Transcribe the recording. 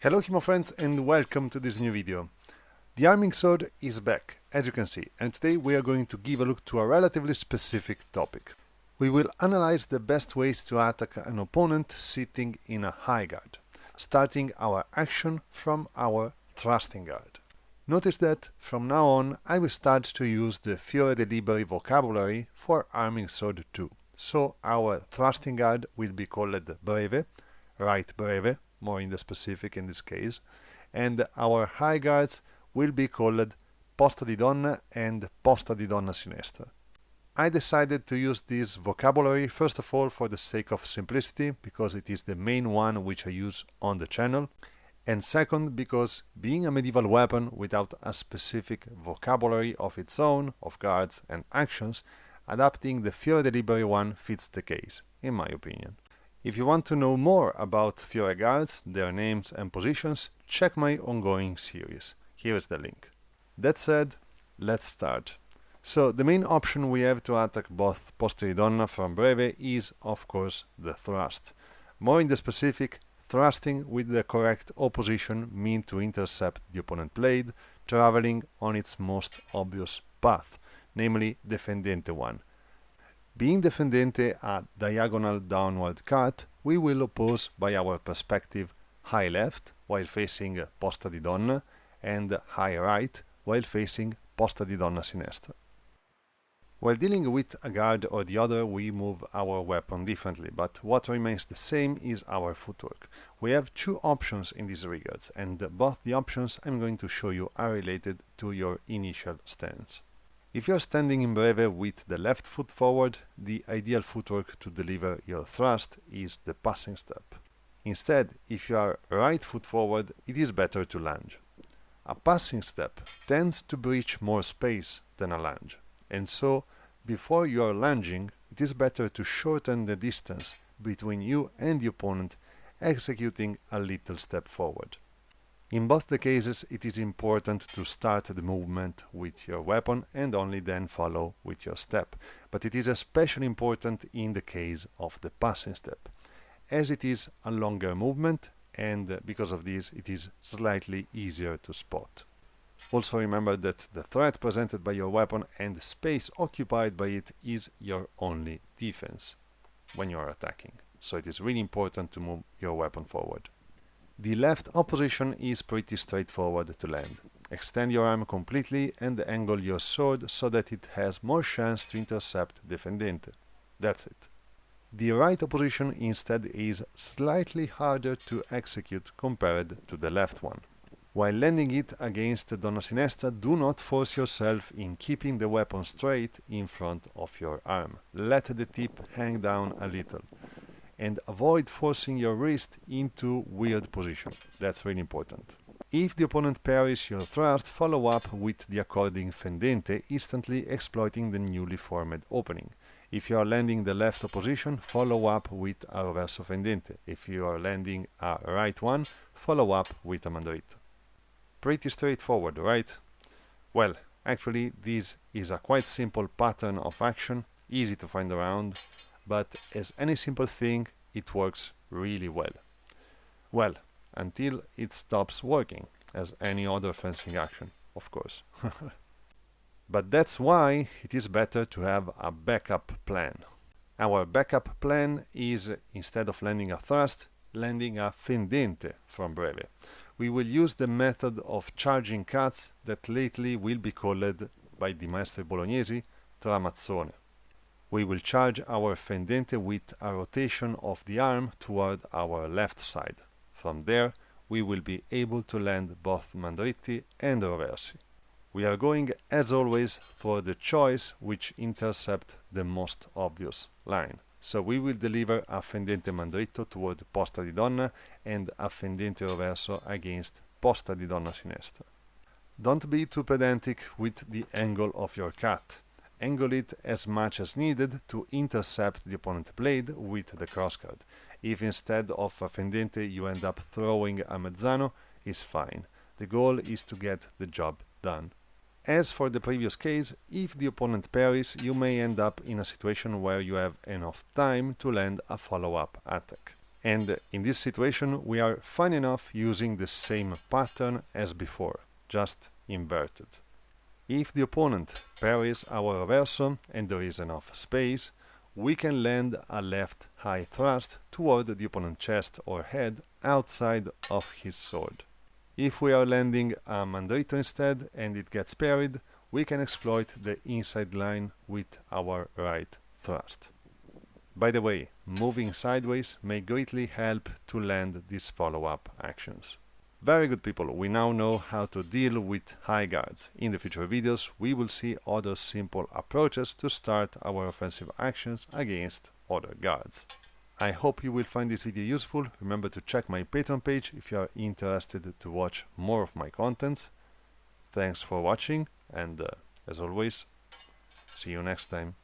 Hello HEMA friends and welcome to this new video. The arming sword is back, as you can see, and today we are going to give a look to a relatively specific topic. We will analyze the best ways to attack an opponent sitting in a high guard, starting our action from our thrusting guard. Notice that from now on I will start to use the Fiore de Liberi vocabulary for arming sword too. So our thrusting guard will be called breve, right breve, more in the specific in this case, and our high guards will be called posta di donna and posta di donna sinistra. I decided to use this vocabulary first of all for the sake of simplicity, because it is the main one which I use on the channel, and second because being a medieval weapon without a specific vocabulary of its own, of guards and actions, adapting the Fiore de Liberi one fits the case, in my opinion. If you want to know more about Fiore guards, their names and positions, check my ongoing series. Here is the link. That said, let's start. So the main option we have to attack both posta di donna from breve is, of course, the thrust. More in the specific, thrusting with the correct opposition means to intercept the opponent blade, traveling on its most obvious path, namely the fendente one. Being the fendente a diagonal downward cut, we will oppose by our perspective high left while facing posta di donna and high right while facing posta di donna sinistra. While dealing with a guard or the other, we move our weapon differently, but what remains the same is our footwork. We have two options in this regard, and both the options I'm going to show you are related to your initial stance. If you're standing in breve with the left foot forward, the ideal footwork to deliver your thrust is the passing step. Instead, if you are right foot forward, it is better to lunge. A passing step tends to breach more space than a lunge, and so, before you are lunging, it is better to shorten the distance between you and the opponent, executing a little step forward. In both the cases, it is important to start the movement with your weapon and only then follow with your step, but it is especially important in the case of the passing step, as it is a longer movement and because of this it is slightly easier to spot. Also remember that the threat presented by your weapon and the space occupied by it is your only defense when you are attacking, so it is really important to move your weapon forward. The left opposition is pretty straightforward to land. Extend your arm completely and angle your sword so that it has more chance to intercept the fendente. That's it. The right opposition instead is slightly harder to execute compared to the left one. While landing it against donna sinistra, do not force yourself in keeping the weapon straight in front of your arm. Let the tip hang down a little. And avoid forcing your wrist into weird position. That's really important. If the opponent parries your thrust, follow up with the according fendente, instantly exploiting the newly formed opening. If you are landing the left opposition, follow up with a reverso fendente. If you are landing a right one, follow up with a mandrito. Pretty straightforward, right? Well, actually this is a quite simple pattern of action, easy to find around, but as any simple thing, it works really well. Well, until it stops working, as any other fencing action, of course. But that's why it is better to have a backup plan. Our backup plan is, instead of landing a thrust, landing a fendente from breve. We will use the method of charging cuts that lately will be called by the maestri bolognesi tramazzone. We will charge our fendente with a rotation of the arm toward our left side. From there, we will be able to land both mandriti and reversi. We are going, as always, for the choice which intercept the most obvious line. So we will deliver a fendente mandrito toward posta di donna and a fendente reverso against posta di donna sinistra. Don't be too pedantic with the angle of your cut. Angle it as much as needed to intercept the opponent blade with the crossguard. If instead of a fendente you end up throwing a mezzano, is fine. The goal is to get the job done. As for the previous case, if the opponent parries, you may end up in a situation where you have enough time to land a follow-up attack. And in this situation we are fine enough using the same pattern as before, just inverted. If the opponent parries our reverso and there is enough space, we can land a left high thrust toward the opponent's chest or head outside of his sword. If we are landing a mandrito instead and it gets parried, we can exploit the inside line with our right thrust. By the way, moving sideways may greatly help to land these follow-up actions. Very good people, we now know how to deal with high guards. In the future videos we will see other simple approaches to start our offensive actions against other guards. I hope you will find this video useful. Remember to check my Patreon page if you are interested to watch more of my contents. Thanks for watching and as always, see you next time.